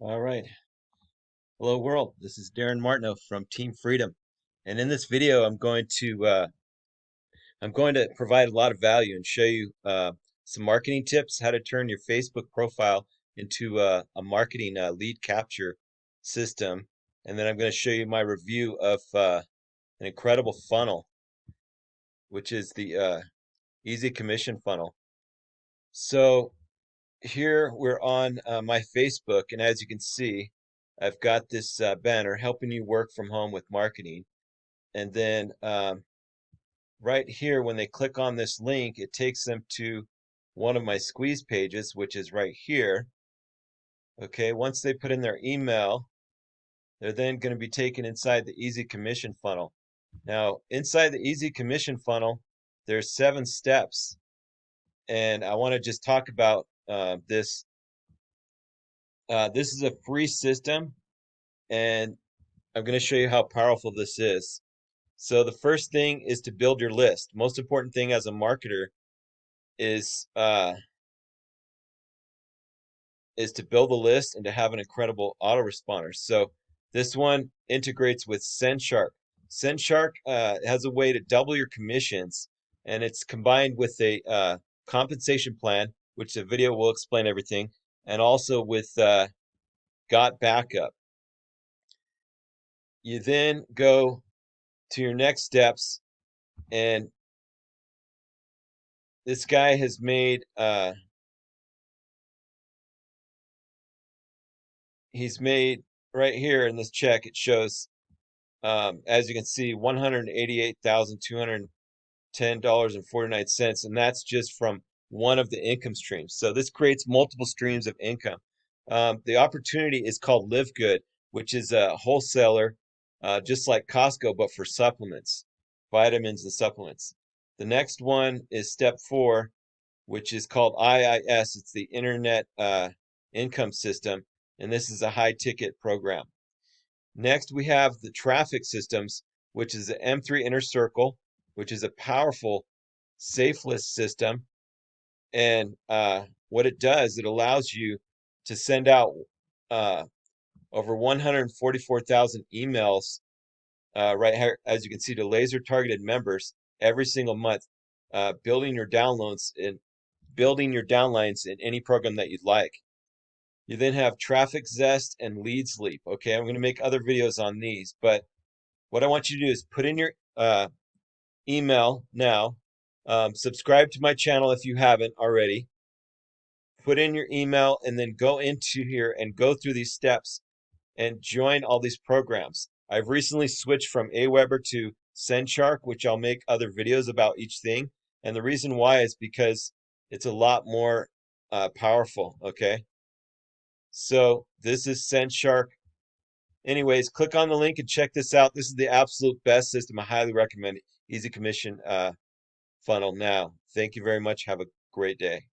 All right. Hello world. This is Darren Martineau from Team Freedom. And in this video I'm going to provide a lot of value and show you some marketing tips, how to turn your Facebook profile into a marketing lead capture system. And then I'm going to show you my review of an incredible funnel, which is the easy commission funnel. So here we're on my Facebook, and as you can see, I've got this banner helping you work from home with marketing. And then right here, when they click on this link, it takes them to one of my squeeze pages, which is right here. Okay, once they put in their email, they're then going to be taken inside the easy commission funnel. Now, inside the easy commission funnel, there's 7 steps, and I want to just talk about this. This is a free system, and I'm going to show you how powerful this is. So the first thing is to build your list. Most important thing as a marketer is uh, is to build a list and to have an incredible autoresponder. So this one integrates with SendShark. SendShark has a way to double your commissions, and it's combined with a compensation plan, which the video will explain everything, and also with Got Backup. You then go to your next steps, and this guy has made he's made right here in this check. It shows, as you can see, $188,210.49, and that's just from one of the income streams. So this creates multiple streams of income. The opportunity is called Live Good, which is a wholesaler, just like Costco, but for supplements, vitamins and supplements. The next one is step 4, which is called IIS. It's the Internet Income System, and this is a high ticket program. Next, we have the traffic systems, which is the M3 Inner Circle, which is a powerful safe list system. And what it does, it allows you to send out uh, over 144,000 emails right here, as you can see, to laser targeted members every single month, building your downloads and building your downlines in any program that you'd like. You then have Traffic Zest and Leads Leap. Okay, I'm going to make other videos on these, but what I want you to do is put in your email now. Subscribe to my channel if you haven't already. Put in your email and then go into here and go through these steps and join all these programs. I've recently switched from Aweber to SendShark, which I'll make other videos about each thing. And the reason why is because it's a lot more powerful. Okay. So this is SendShark. Anyways, click on the link and check this out. This is the absolute best system. I highly recommend it. Easy commission funnel now. Thank you very much. Have a great day.